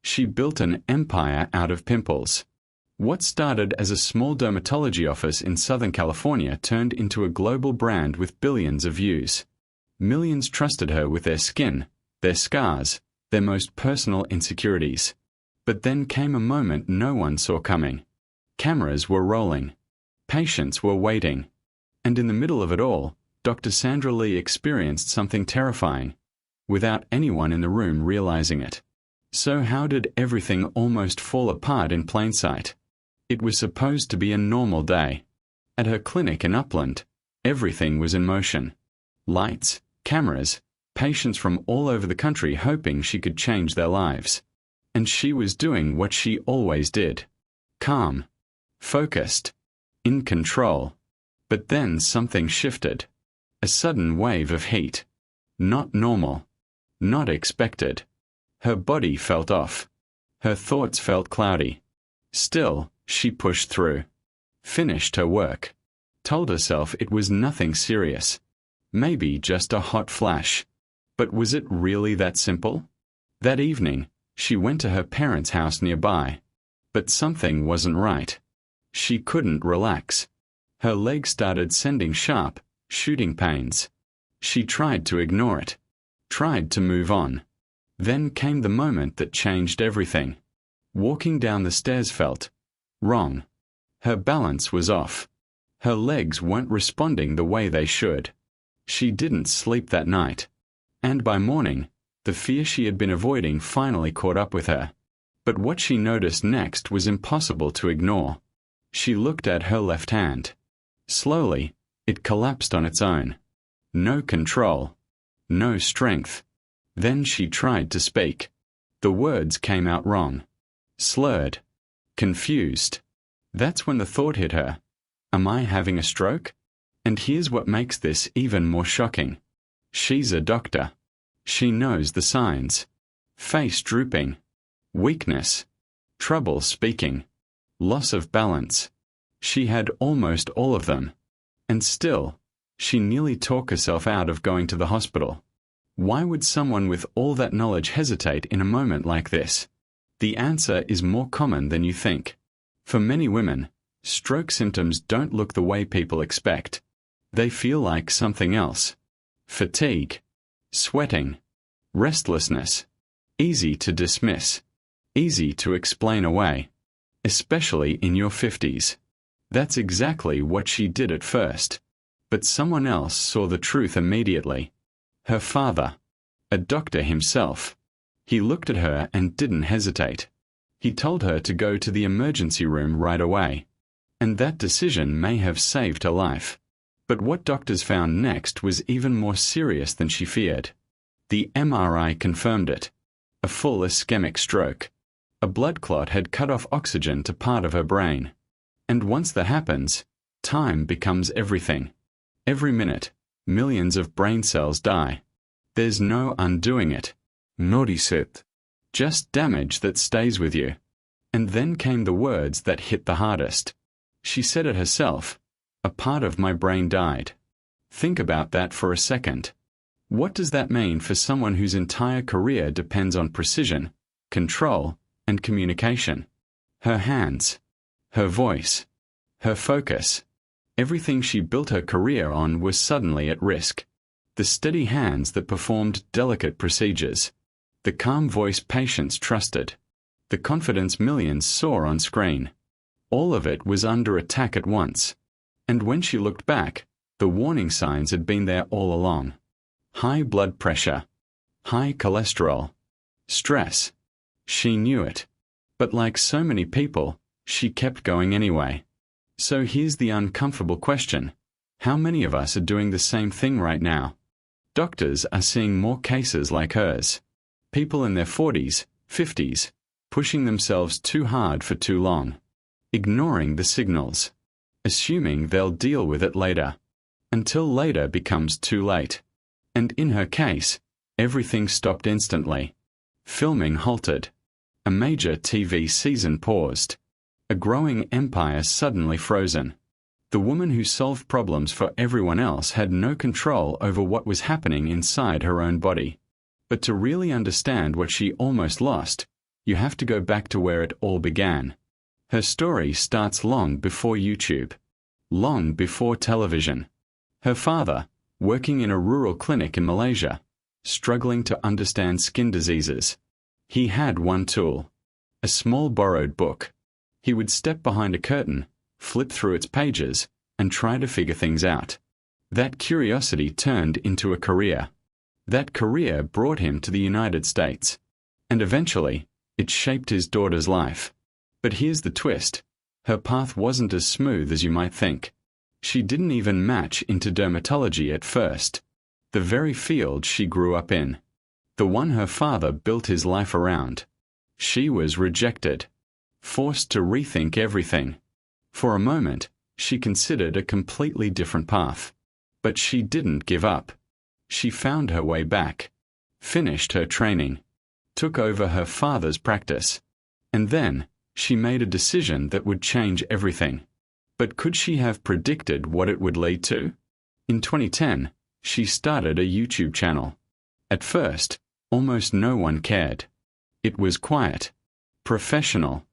She built an empire out of pimples. What started as a small dermatology office in Southern California turned into a global brand with billions of views. Millions trusted her with their skin, their scars, their most personal insecurities. But then came a moment no one saw coming. Cameras were rolling. Patients were waiting. And in the middle of it all, Dr. Sandra Lee experienced something terrifying, without anyone in the room realizing it. So how did everything almost fall apart in plain sight? It was supposed to be a normal day. At her clinic in Upland, everything was in motion. Lights, cameras, patients from all over the country hoping she could change their lives. And she was doing what she always did. Calm. Focused. In control. But then something shifted. A sudden wave of heat. Not normal. Not expected. Her body felt off. Her thoughts felt cloudy. Still, she pushed through. Finished her work. Told herself it was nothing serious. Maybe just a hot flash. But was it really that simple? That evening, she went to her parents' house nearby. But something wasn't right. She couldn't relax. Her legs started sending sharp, shooting pains. She tried to ignore it. Tried to move on. Then came the moment that changed everything. Walking down the stairs felt wrong. Her balance was off. Her legs weren't responding the way they should. She didn't sleep that night. And by morning, the fear she had been avoiding finally caught up with her. But what she noticed next was impossible to ignore. She looked at her left hand. Slowly, it collapsed on its own. No control. No strength. Then she tried to speak. The words came out wrong. Slurred. Confused. That's when the thought hit her. Am I having a stroke? And here's what makes this even more shocking. She's a doctor. She knows the signs. Face drooping. Weakness. Trouble speaking. Loss of balance. She had almost all of them. And still, she nearly talked herself out of going to the hospital. Why would someone with all that knowledge hesitate in a moment like this? The answer is more common than you think. For many women, stroke symptoms don't look the way people expect. They feel like something else. Fatigue. Sweating. Restlessness. Easy to dismiss. Easy to explain away. Especially in your 50s. That's exactly what she did at first. But someone else saw the truth immediately. Her father. A doctor himself. He looked at her and didn't hesitate. He told her to go to the emergency room right away. And that decision may have saved her life. But what doctors found next was even more serious than she feared. The MRI confirmed it. A full ischemic stroke. A blood clot had cut off oxygen to part of her brain. And once that happens, time becomes everything. Every minute, millions of brain cells die. There's no undoing it. Notice. Just damage that stays with you. And then came the words that hit the hardest. She said it herself. A part of my brain died. Think about that for a second. What does that mean for someone whose entire career depends on precision, control, and communication? Her hands. Her voice. Her focus. Everything she built her career on was suddenly at risk. The steady hands that performed delicate procedures. The calm voice patients trusted. The confidence millions saw on screen. All of it was under attack at once. And when she looked back, the warning signs had been there all along. High blood pressure. High cholesterol. Stress. She knew it. But like so many people, she kept going anyway. So here's the uncomfortable question. How many of us are doing the same thing right now? Doctors are seeing more cases like hers. People in their 40s, 50s, pushing themselves too hard for too long. Ignoring the signals. Assuming they'll deal with it later. Until later becomes too late. And in her case, everything stopped instantly. Filming halted. A major TV season paused. A growing empire suddenly frozen. The woman who solved problems for everyone else had no control over what was happening inside her own body. But to really understand what she almost lost, You have to go back to where it all began. Her story starts long before YouTube, long before television. Her father, working in a rural clinic in Malaysia, struggling to understand skin diseases. He had one tool, a small borrowed book. He would step behind a curtain, flip through its pages, and try to figure things out. That curiosity turned into a career. That career brought him to the United States. And eventually, it shaped his daughter's life. But here's the twist. Her path wasn't as smooth as you might think. She didn't even match into dermatology at first. The very field she grew up in. The one her father built his life around. She was rejected. Forced to rethink everything. For a moment, she considered a completely different path. But she didn't give up. She found her way back. Finished her training. Took over her father's practice. And then, she made a decision that would change everything. But could she have predicted what it would lead to? In 2010, she started a YouTube channel. At first, almost no one cared. It was quiet, professional,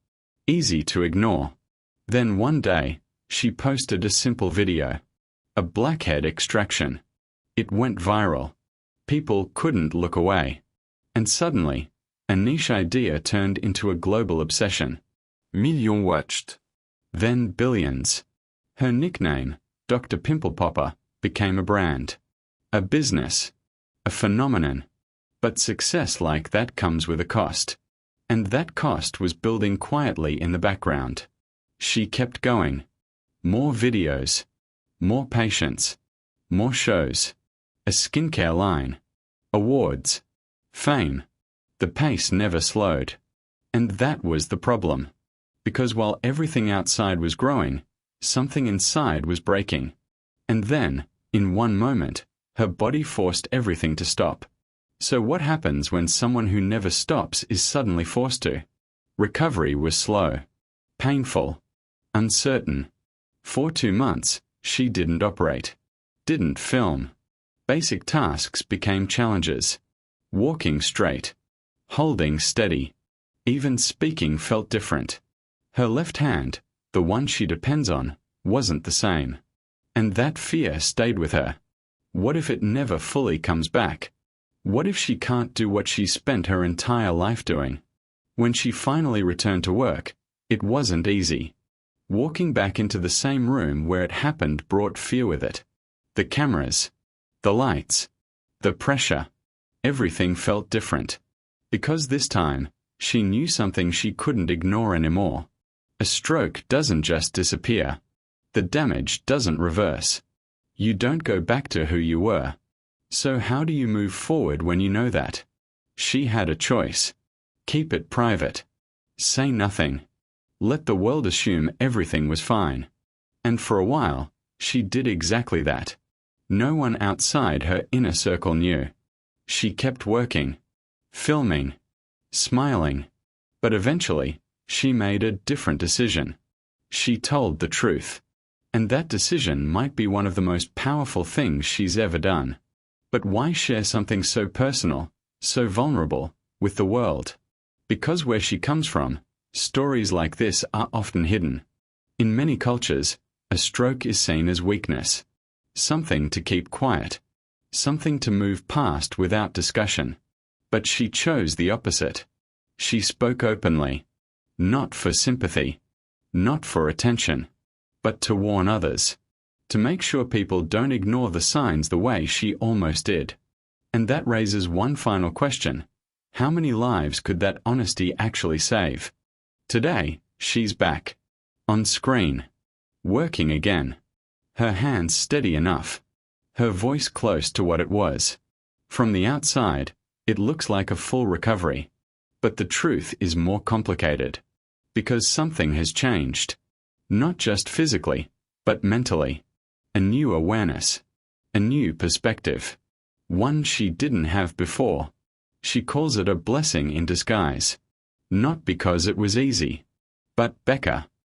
easy to ignore. Then one day, she posted a simple video. A blackhead extraction. It went viral. People couldn't look away. And suddenly, a niche idea turned into a global obsession. Millions watched. Then billions. Her nickname, Dr. Pimple Popper, became a brand. A business. A phenomenon. But success like that comes with a cost. And that cost was building quietly in the background. She kept going. More videos. More patients. More shows. A skincare line. Awards. Fame. The pace never slowed. And that was the problem. Because while everything outside was growing, something inside was breaking. And then, in one moment, her body forced everything to stop. So what happens when someone who never stops is suddenly forced to? Recovery was slow. Painful. Uncertain. For 2 months, she didn't operate. Didn't film. Basic tasks became challenges. Walking straight. Holding steady. Even speaking felt different. Her left hand, the one she depends on, wasn't the same. And that fear stayed with her. What if it never fully comes back? What if she can't do what she spent her entire life doing? When she finally returned to work, it wasn't easy. Walking back into the same room where it happened brought fear with it. The cameras. The lights. The pressure. Everything felt different. Because this time, she knew something she couldn't ignore anymore. A stroke doesn't just disappear. The damage doesn't reverse. You don't go back to who you were. So how do you move forward when you know that? She had a choice. Keep it private. Say nothing. Let the world assume everything was fine. And for a while, she did exactly that. No one outside her inner circle knew. She kept working, filming, smiling. But eventually, she made a different decision. She told the truth. And that decision might be one of the most powerful things she's ever done. But why share something so personal, so vulnerable, with the world? Because where she comes from, stories like this are often hidden. In many cultures, a stroke is seen as weakness. Something to keep quiet. Something to move past without discussion. But she chose the opposite. She spoke openly. Not for sympathy. Not for attention. But to warn others. To make sure people don't ignore the signs the way she almost did. And that raises one final question. How many lives could that honesty actually save? Today, she's back. On screen. Working again. Her hands steady enough. Her voice close to what it was. From the outside, it looks like a full recovery. But the truth is more complicated. Because something has changed. Not just physically, but mentally. A new awareness. A new perspective. One she didn't have before. She calls it a blessing in disguise. Not because it was easy. But Becca,